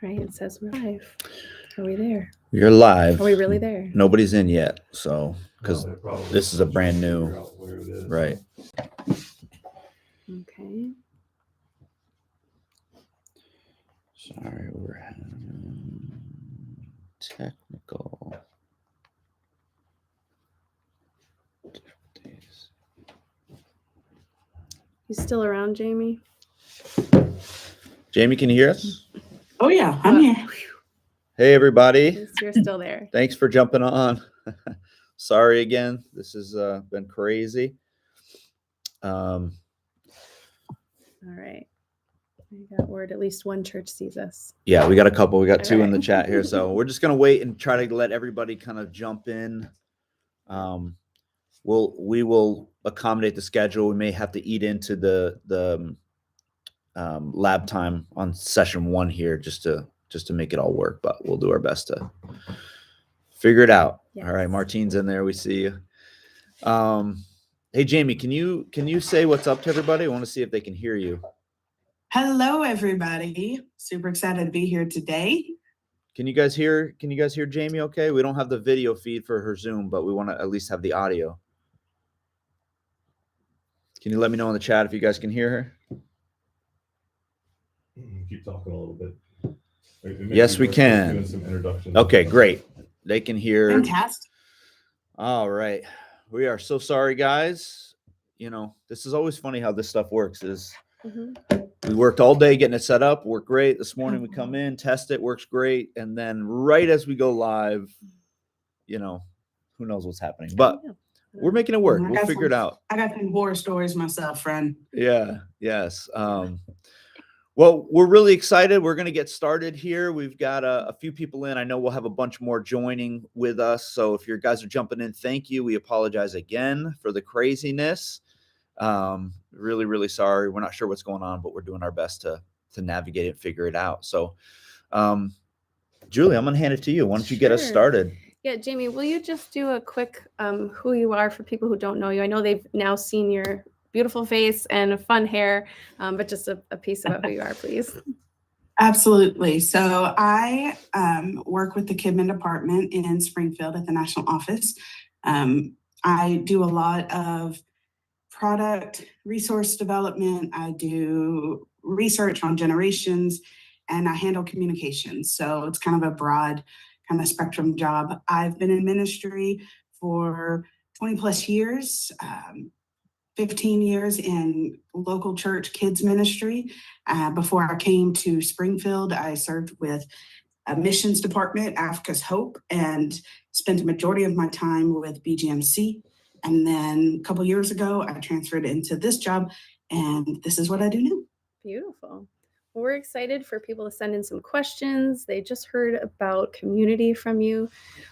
Right, it says we're live. Are we there? You're live. Are we really there? Nobody's in yet, so because No, this is a brand new, figure out where it is. right? Okay. Sorry, we're having technical difficulties. You still around, Jamie? Jamie, can you hear us? Oh yeah, I'm here. Hey, everybody! Yes, you're still there. Thanks for jumping on. Sorry again. This has been crazy. All right. I got word at least one church sees us. Yeah, we got a couple. We got All two in right. the chat here, so we're just gonna wait and try to let everybody kind of jump in. We will accommodate the schedule. We may have to eat into the lab time on session 1 here just to make it all work, but we'll do our best to figure it out. Yes. All right, Martine's in there. We see you. Hey, Jamie, can you say what's up to everybody? I want to see if they can hear you. Hello, everybody. Super excited to be here today. Can you guys hear Jamie okay? We don't have the video feed for her Zoom, but we want to at least have the audio. Can you let me know in the chat if you guys can hear her? Keep talking a little bit. Yes, we can. Doing some introductions. Okay, great. They can hear. Fantastic. All right. We are so sorry, guys. You know, this is always funny how this stuff works is we worked all day getting it set up, worked great. This morning we come in, test it, works great. And then right as we go live, you know, who knows what's happening, but we're making it work. We'll figure it out. I got some horror stories myself, friend. Yeah. Yes. Well, we're really excited. We're going to get started here. We've got a few people in. I know we'll have a bunch more joining with us. So if you guys are jumping in, thank you. We apologize again for the craziness. Really, really sorry. We're not sure what's going on, but we're doing our best to navigate it, figure it out. So, Julie, I'm going to hand it to you. Why don't you get us Sure. started? Yeah, Jamie, will you just do a quick who you are for people who don't know you? I know they've now seen your beautiful face and fun hair, but just a piece about who you are, please. Absolutely. So I work with the Kidman department in Springfield at the national office. I do a lot of product resource development. I do research on generations, and I handle communications. So it's kind of a broad kind of spectrum job. I've been in ministry for 20 plus years. 15 years in local church kids ministry. Before I came to Springfield, I served with a missions department, Africa's Hope, and spent a majority of my time with BGMC. And then a couple years ago, I transferred into this job, and this is what I do now. Beautiful. Well, we're excited for people to send in some questions. They just heard about community from you,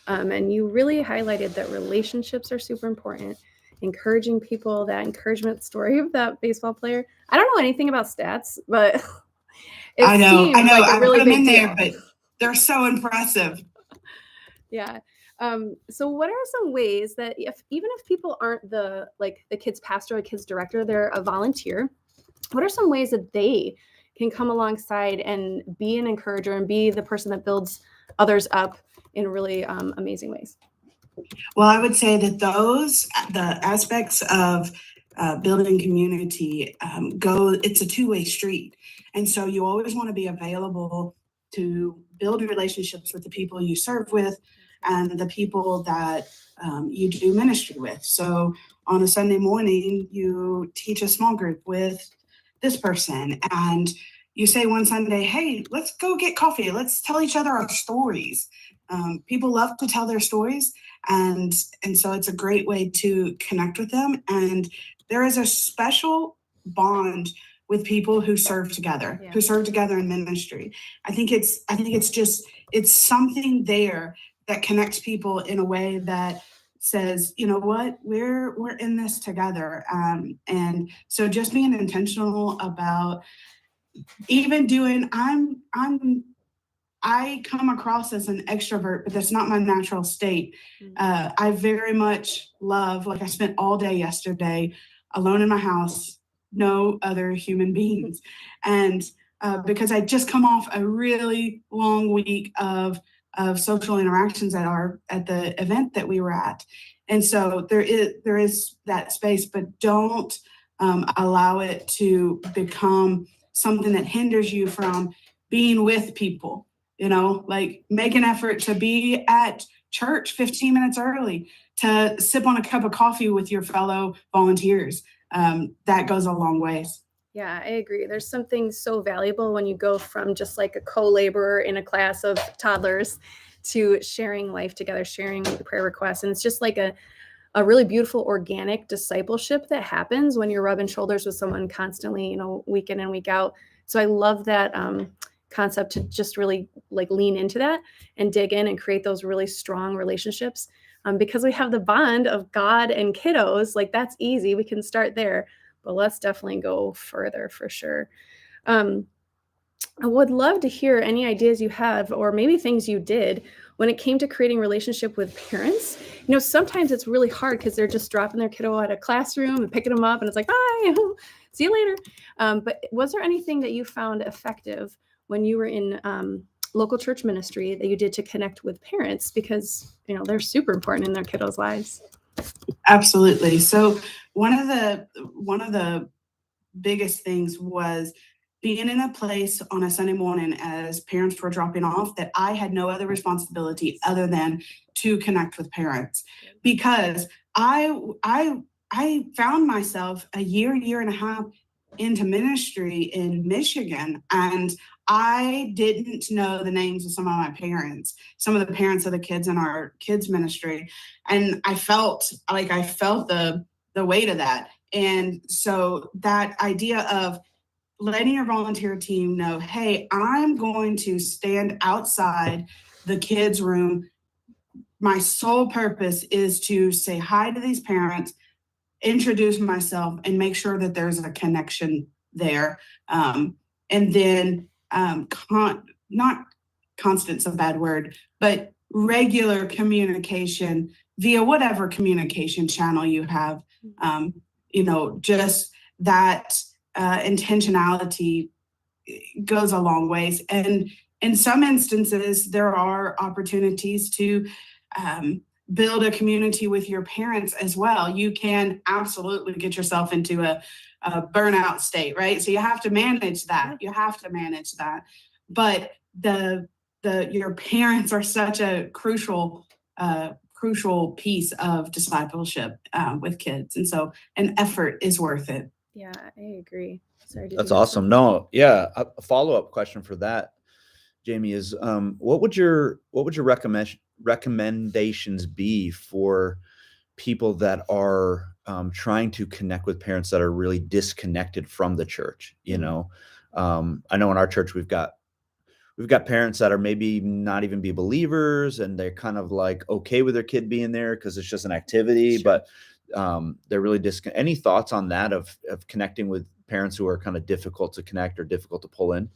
and you really highlighted that relationships are super important. Encouraging people, that encouragement story of that baseball player. I don't know anything about stats, but it I know. seems like a I really put them big in deal. there, but they're so impressive. Yeah. So what are some ways that even if people aren't the kids pastor or kids director, they're a volunteer, what are some ways that they can come alongside and be an encourager and be the person that builds others up in really amazing ways? Well, I would say that the aspects of building community it's a two-way street. And so you always want to be available to build relationships with the people you serve with and the people that you do ministry with. So on a Sunday morning, you teach a small group with this person, and you say one Sunday, hey, let's go get coffee. Let's tell each other our stories. People love to tell their stories. And so it's a great way to connect with them. And there is a special bond with people who serve together, who serve together in ministry. I think it's something there that connects people in a way that says, you know what, we're in this together. And so just being intentional about even doing, I come across as an extrovert, but that's not my natural state. I very much love, I spent all day yesterday alone in my house, no other human beings. And because I just come off a really long week of social interactions at the event that we were at. And so there is that space, but don't allow it to become something that hinders you from being with people. Like make an effort to be at church 15 minutes early, to sip on a cup of coffee with your fellow volunteers. That goes a long ways. Yeah, I agree. There's something so valuable when you go from just like a co-laborer in a class of toddlers to sharing life together, sharing prayer requests. And it's just like a really beautiful organic discipleship that happens when you're rubbing shoulders with someone constantly, week in and week out. So I love that concept to just really like lean into that and dig in and create those really strong relationships. Because we have the bond of God and kiddos, like that's easy. We can start there, but let's definitely go further for sure. I would love to hear any ideas you have, or maybe things you did when it came to creating relationship with parents. Sometimes it's really hard because they're just dropping their kiddo at a classroom and picking them up and it's like, bye, see you later. But was there anything that you found effective when you were in local church ministry that you did to connect with parents? Because, they're super important in their kiddos' lives. Absolutely. So one of the biggest things was being in a place on a Sunday morning as parents were dropping off that I had no other responsibility other than to connect with parents, because I found myself a year and a half into ministry in Michigan, and I didn't know the names of some of my parents, some of the parents of the kids in our kids ministry. And I felt the weight of that. And so that idea of letting your volunteer team know, hey, I'm going to stand outside the kids' room. My sole purpose is to say hi to these parents, introduce myself, and make sure that there's a connection there. And then not constant's a bad word, but regular communication via whatever communication channel you have. Just that intentionality goes a long ways. And in some instances, there are opportunities to build a community with your parents as well. You can absolutely get yourself into a burnout state, right? So you have to manage that. But your parents are such a crucial piece of discipleship with kids. And so an effort is worth it. Yeah, I agree. Sorry. That's awesome. No, yeah. A follow-up question for that, Jamie, is what would your recommendations be for people that are trying to connect with parents that are really disconnected from the church? I know in our church we've got parents that are maybe not even be believers, and they're kind of like okay with their kid being there because it's just an activity, Sure. but they're really any thoughts on that of connecting with parents who are kind of difficult to connect or difficult to pull in?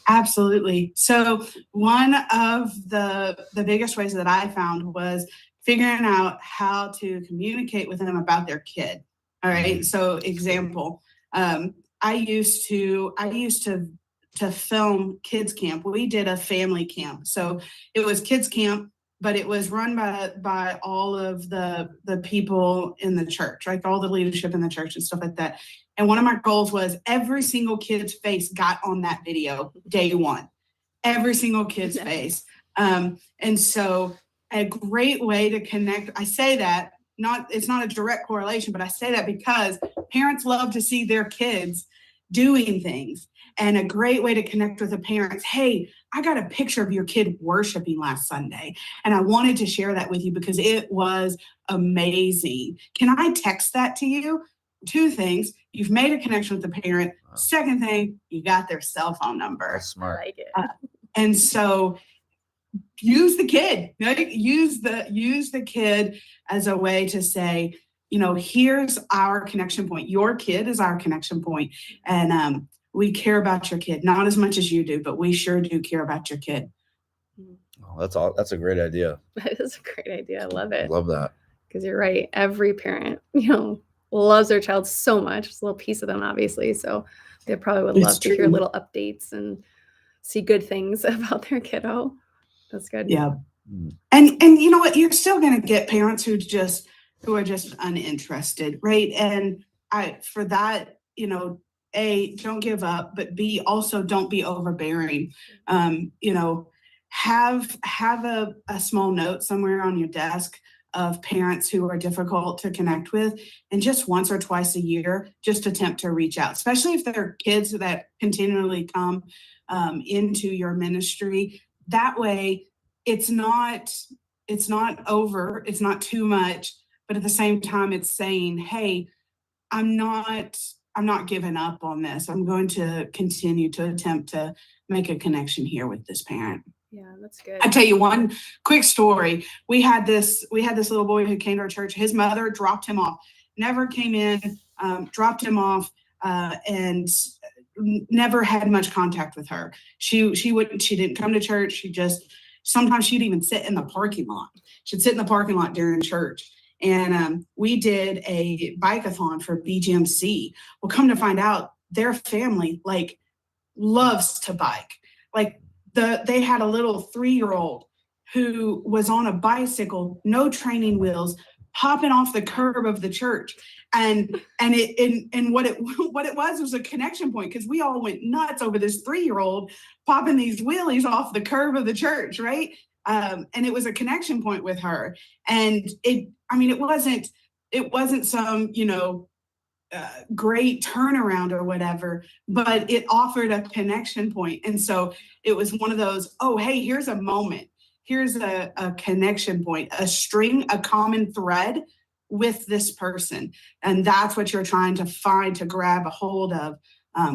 Absolutely. So one of the biggest ways that I found was figuring out how to communicate with them about their kid. All right. So example, I used to film kids camp. We did a family camp. So it was kids camp, but it was run by all of the people in the church, like all the leadership in the church and stuff like that. And one of my goals was every single kid's face got on that video day one, every single kid's face. And so a great way to connect, I say that, it's not a direct correlation, but I say that because parents love to see their kids doing things. And a great way to connect with the parents, hey, I got a picture of your kid worshiping last Sunday, and I wanted to share that with you because it was amazing. Can I text that to you? Two things. You've made a connection with the parent. Wow. Second thing, you got their cell phone number. That's smart. I like it. And so use the kid, right? Use the kid as a way to say, here's our connection point. Your kid is our connection point. And we care about your kid, not as much as you do, but we sure do care about your kid. Oh, that's a great idea. That is a great idea. I love it. Love that. Because you're right. Every parent, loves their child so much. It's a little piece of them, obviously. So they probably would It's love to hear true. little updates and see good things about their kiddo. That's good. Yeah. Mm. And you know what? You're still going to get parents who are just uninterested, right? And for that, A, don't give up, but B, also don't be overbearing. Have a small note somewhere on your desk of parents who are difficult to connect with, and just once or twice a year, just attempt to reach out, especially if they're kids that continually come into your ministry. That way, it's not over, it's not too much, but at the same time, it's saying, hey, I'm not giving up on this. I'm going to continue to attempt to make a connection here with this parent. Yeah, that's good. I'll tell you one quick story. We had this little boy who came to our church. His mother dropped him off, never came in, dropped him off, and never had much contact with her. She didn't come to church. Sometimes she'd even sit in the parking lot. She'd sit in the parking lot during church. And we did a bike-a-thon for BGMC. Well, come to find out, their family loves to bike. They had a little 3-year-old who was on a bicycle, no training wheels, hopping off the curb of the church. And what it was a connection point, because we all went nuts over this 3-year-old popping these wheelies off the curb of the church, right? And it was a connection point with her. And it wasn't some, great turnaround or whatever, but it offered a connection point. And so it was one of those, oh, hey, here's a moment. Here's a connection point, a common thread with this person. And that's what you're trying to find, to grab a hold of,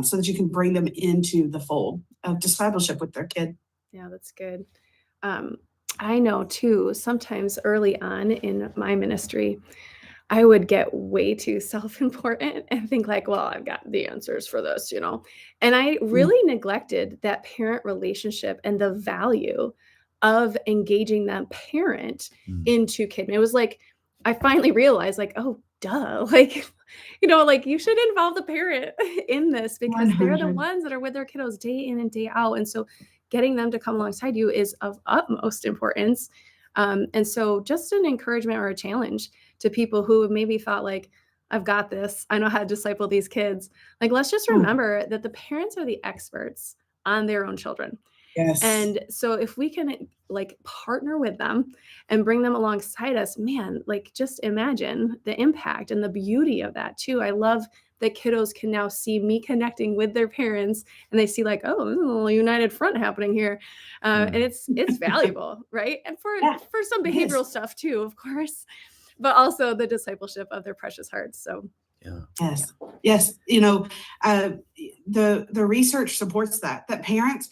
so that you can bring them into the fold of discipleship with their kid. Yeah, that's good. I know too, sometimes early on in my ministry, I would get way too self-important and think well, I've got the answers for this, and I really neglected that parent relationship and the value of engaging that parent into kid. It was I finally realized oh, duh, you should involve the parent in this, because they're the 100. ones that are with their kiddos day in and day out. And so getting them to come alongside you is of utmost importance. And so just an encouragement or a challenge to people who maybe thought I've got this, I know how to disciple these kids. Let's just remember that the parents are the experts on their own children. Yes. And so if we can partner with them and bring them alongside us, man, just imagine the impact and the beauty of that too. I love that kiddos can now see me connecting with their parents, and they see oh, there's a little united front happening here. And it's valuable, right? And for some behavioral stuff too, of course, but also the discipleship of their precious hearts. So Yes. The research supports that parents,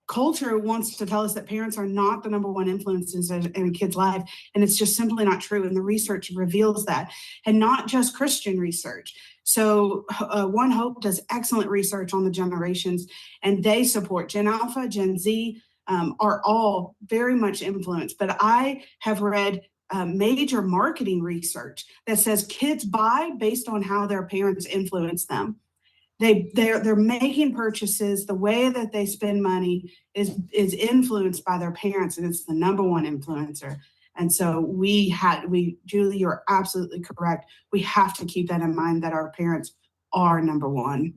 culture wants to tell us that parents are not the number one influences in a kid's life. And it's just simply not true. And the research reveals that, and not just Christian research. So One Hope does excellent research on the generations, and they support Gen Alpha, Gen Z, are all very much influenced. But I have read major marketing research that says kids buy based on how their parents influence them. They're making purchases. The way that they spend money is influenced by their parents, and it's the number one influencer. And so Julie, you're absolutely correct. We have to keep that in mind, that our parents are number one.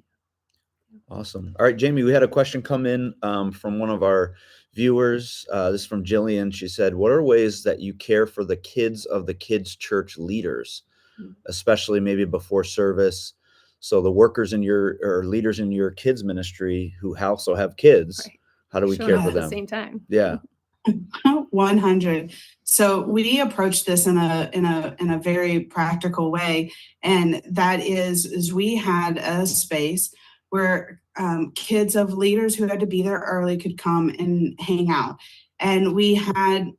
Awesome. All right, Jamie, we had a question come in from one of our viewers. This is from Jillian. She said, what are ways that you care for the kids of the kids' church leaders, especially maybe before service? So the workers or leaders in your kids ministry who also have kids, right. How do we care for them? At the same time. Yeah. 100. So we approach this in a very practical way. And that is we had a space where kids of leaders who had to be there early could come and hang out. And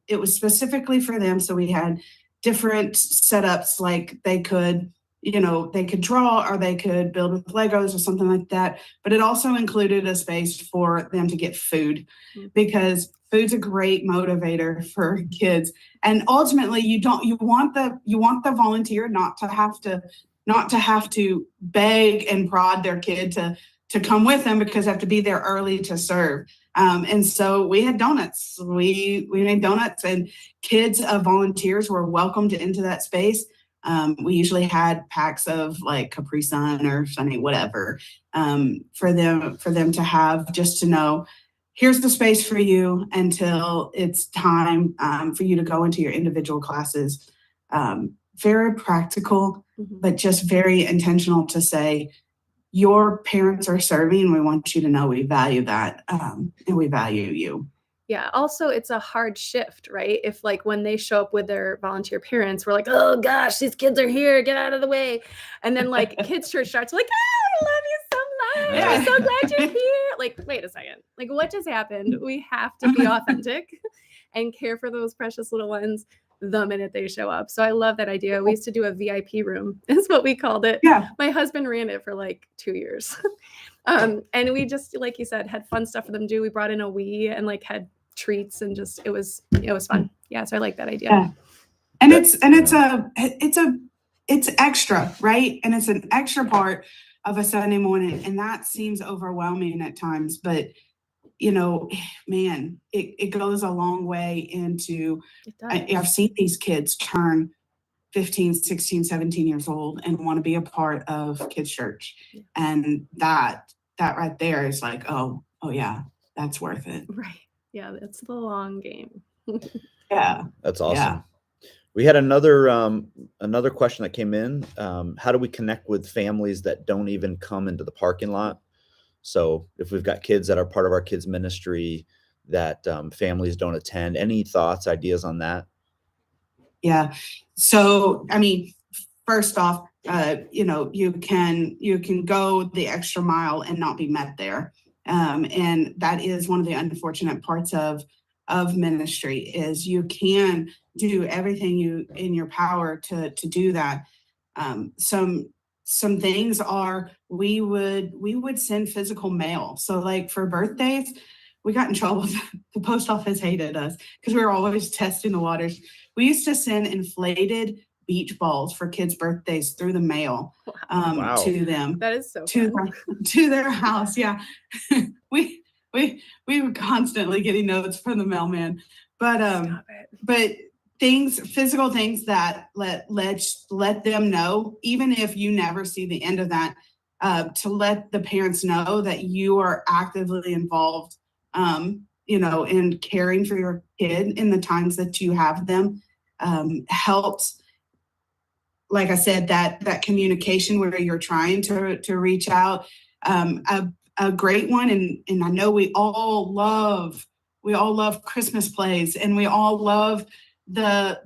it was specifically for them. So we had different setups, they could draw, or they could build with Legos or something like that. But it also included a space for them to get food, because food's a great motivator for kids. And ultimately, you want the volunteer not to have to not to have to beg and prod their kid to come with them because they have to be there early to serve. And so we had donuts. We made donuts, and kids of volunteers were welcomed into that space. We usually had packs of like Capri Sun or Sunny, whatever, for them to have, just to know, here's the space for you until it's time for you to go into your individual classes. Very practical, but just very intentional to say, your parents are serving. We want you to know we value that, and we value you. Yeah. Also, it's a hard shift, right? If like when they show up with their volunteer parents, we're like, oh gosh, these kids are here, get out of the way. And then like kids church starts, like, I love you so much. Yeah. I'm so glad you're here. Like, wait a second. Like, what just happened? We have to be authentic and care for those precious little ones the minute they show up. So I love that idea. We used to do a VIP room, is what we called it. Yeah. My husband ran it for like 2 years. And we just, like you said, had fun stuff for them to do. We brought in a Wii and like had treats, and just it was fun. Yeah, so I like that idea. Yeah. And it's extra, right? And it's an extra part of a Sunday morning, and that seems overwhelming at times, but man, it goes a long way into, It does. I've seen these kids turn 15, 16, 17 years old and want to be a part of kids church. Yeah. And that right there is like, oh yeah, that's worth it. Right. Yeah, it's the long game. Yeah. That's awesome. Yeah. We had another question that came in. How do we connect with families that don't even come into the parking lot? So if we've got kids that are part of our kids ministry that families don't attend, any thoughts, ideas on that? Yeah. So, I mean, first off, you can go the extra mile and not be met there. And that is one of the unfortunate parts of ministry, is you can do everything in your power to do that. Some things are, we would send physical mail. So like for birthdays, we got in trouble. The post office hated us because we were always testing the waters. We used to send inflated beach balls for kids' birthdays through the mail Wow. to them, That is so to fun. to their house. Yeah. we were constantly getting notes from the mailman, but Stop it. but physical things that let them know, even if you never see the end of that, to let the parents know that you are actively involved, in caring for your kid in the times that you have them, helps. Like I said, that communication where you're trying to reach out, a great one. And I know we all love Christmas plays, and we all love the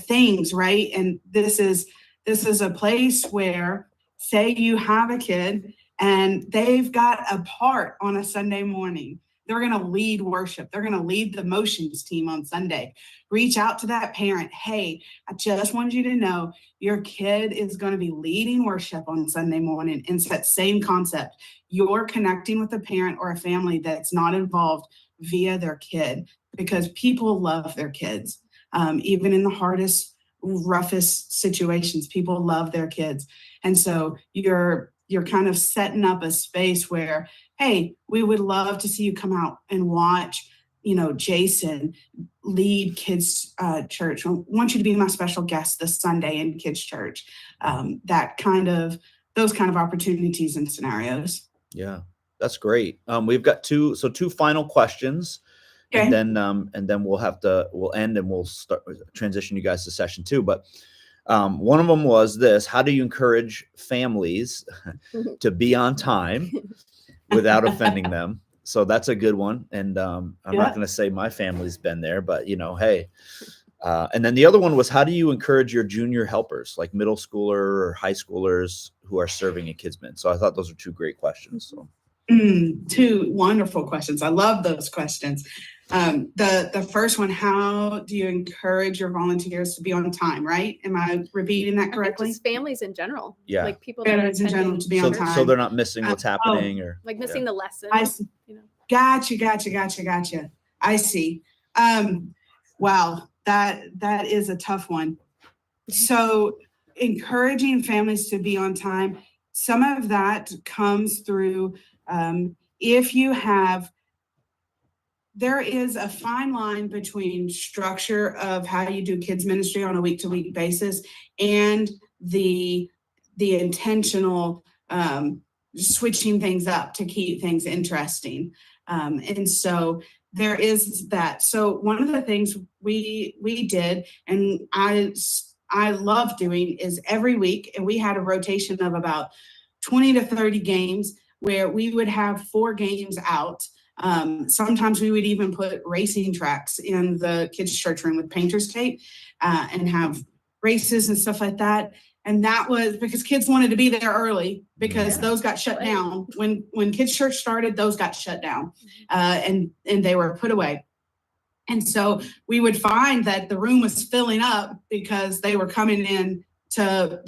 things, right? And this is a place where, say you have a kid and they've got a part on a Sunday morning. They're going to lead worship. They're going to lead the motions team on Sunday. Reach out to that parent. Hey, I just wanted you to know your kid is going to be leading worship on Sunday morning. And it's that same concept. You're connecting with a parent or a family that's not involved via their kid, because people love their kids. Even in the hardest, roughest situations, people love their kids. And so you're kind of setting up a space where, hey, we would love to see you come out and watch, Jason lead kids church. I want you to be my special guest this Sunday in kids church. Those kind of opportunities and scenarios. Yeah, that's great. We've got two final questions. Okay. And then we'll end and we'll start transition you guys to session 2. But one of them was this: how do you encourage families to be on time without offending them? So that's a good one. And I'm not going to say my family's been there, but hey. And then the other one was, how do you encourage your junior helpers, like middle schooler or high schoolers who are serving in KidsMin? So I thought those are 2 great questions. So 2 wonderful questions. I love those questions. The first one, how do you encourage your volunteers to be on time, right? Am I repeating that I think correctly? just families in general. Yeah. Like people that are Families in general attending to be on so, time. so they're not missing what's happening, or like missing the lesson. I see. Gotcha. I see. Wow, that is a tough one. So encouraging families to be on time. Some of that comes through if you have, there is a fine line between structure of how you do kids ministry on a week-to-week basis and the intentional switching things up to keep things interesting. And so there is that. So one of the things we did, and I love doing, is every week, and we had a rotation of about 20 to 30 games where we would have 4 games out. Sometimes we would even put racing tracks in the kids' church room with painter's tape and have races and stuff like that. And that was because kids wanted to be there early because Yeah. those got shut down. When kids' church started, those got shut down and they were put away. And so we would find that the room was filling up because they were coming in to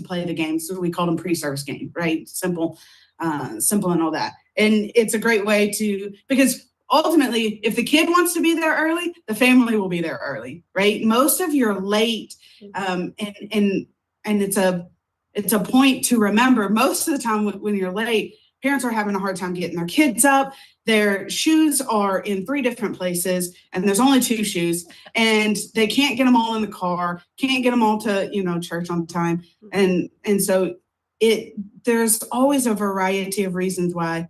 play the game. So we called them pre-service game, right? Simple and all that. And it's a great way because ultimately, if the kid wants to be there early, the family will be there early, right? Most of your late, and it's a point to remember. Most of the time when you're late, parents are having a hard time getting their kids up. Their shoes are in 3 different places, and there's only 2 shoes, and they can't get them all in the car, can't get them all to, church on time. And so there's always a variety of reasons why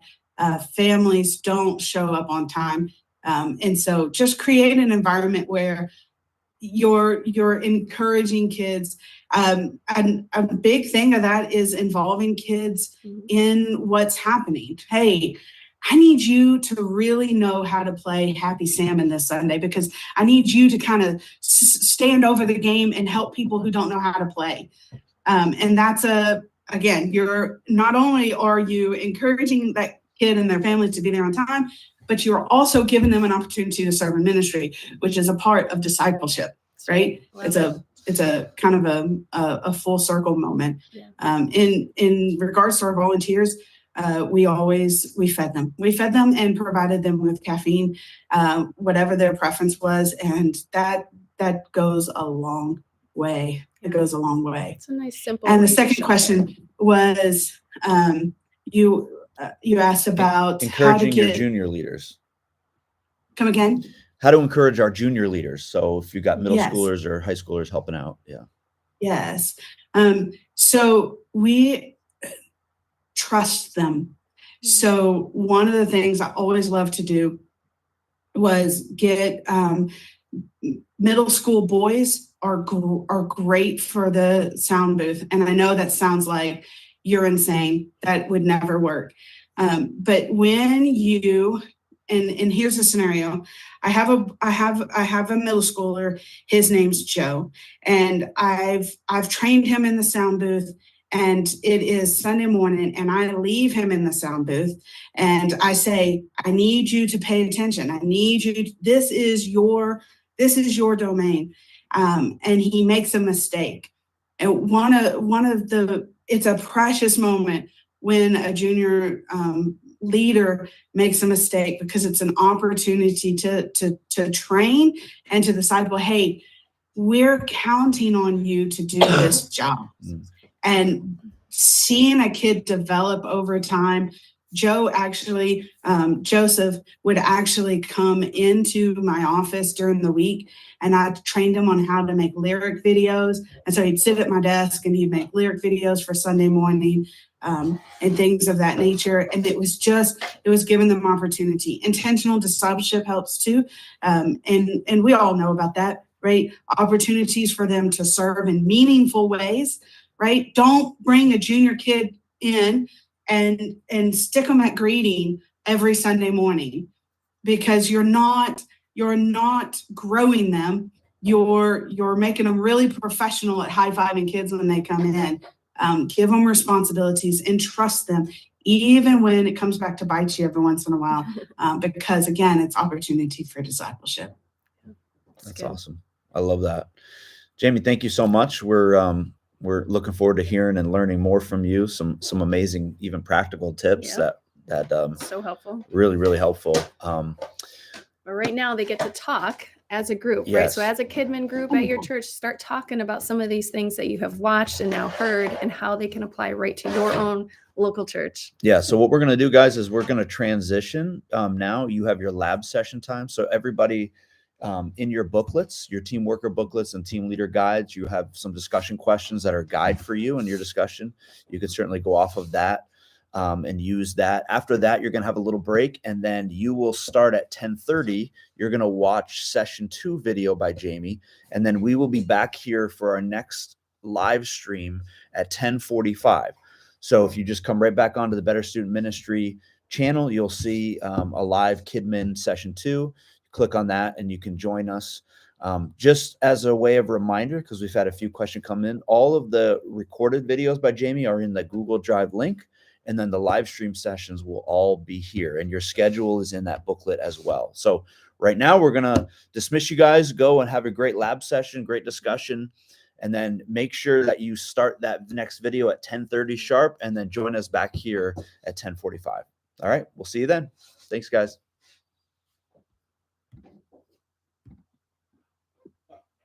families don't show up on time. And so just create an environment where you're encouraging kids. And a big thing of that is involving kids in what's happening. Hey, I need you to really know how to play Happy Salmon this Sunday because I need you to kind of stand over the game and help people who don't know how to play. And that's again, you're not only are you encouraging that kid and their family to be there on time, but you're also giving them an opportunity to serve in ministry, which is a part of discipleship, right? It's a kind of a full circle moment. Yeah. In regards to our volunteers, we fed them. We fed them and provided them with caffeine, whatever their preference was, and that goes a long way. It goes a long way. It's a nice simple. And the way to second show question was, you asked about encouraging your junior leaders. Come again? How to encourage our junior leaders. So if you got middle Yes. schoolers or high schoolers helping out. Yeah. Yes. So we trust them. So one of the things I always loved to do was get middle school boys are great for the sound booth. And I know that sounds like you're insane. That would never work. But when you and here's a scenario. I have a middle schooler. His name's Joe, and I've trained him in the sound booth. And it is Sunday morning, and I leave him in the sound booth, and I say, "I need you to pay attention. I need you. This is your domain." And he makes a mistake. And one of the it's a precious moment when a junior leader makes a mistake, because it's an opportunity to train and to disciple. Hey, we're counting on you to do this job. And seeing a kid develop over time, Joseph would actually come into my office during the week, and I trained him on how to make lyric videos. And so he'd sit at my desk and he'd make lyric videos for Sunday morning, and things of that nature. And it was giving them opportunity. Intentional discipleship helps too. And we all know about that, right? Opportunities for them to serve in meaningful ways, right? Don't bring a junior kid in and stick them at greeting every Sunday morning, because you're not growing them. You're making them really professional at high-fiving kids when they come in. Give them responsibilities and trust them, even when it comes back to bite you every once in a while, because again, it's opportunity for discipleship. That's good. awesome. I love that. Jamie, thank you so much. We're looking forward to hearing and learning more from you. Some amazing, even practical tips Yep. that So helpful. really, really helpful. But right now they get to talk as a group, right? So Yes. as a Kidmin group at your church, start talking about some of these things that you have watched and now heard and how they can apply right to your own local church. Yeah. So what we're going to do, guys, is we're going to transition. Now you have your lab session time. So everybody in your booklets, your team worker booklets and team leader guides, you have some discussion questions that are guide for you in your discussion. You can certainly go off of that and use that. After that, you're going to have a little break, and then you will start at 10:30. You're going to watch session 2 video by Jamie, and then we will be back here for our next live stream at 10:45. So if you just come right back onto the Better Student Ministry channel, you'll see a live Kidmin session 2. Click on that and you can join us. Just as a way of reminder, because we've had a few questions come in, all of the recorded videos by Jamie are in the Google Drive link, and then the live stream sessions will all be here, and your schedule is in that booklet as well. So right now we're going to dismiss you guys, go and have a great lab session, great discussion. And then make sure that you start that next video at 10:30 sharp, and then join us back here at 10:45. All right. We'll see you then. Thanks, guys.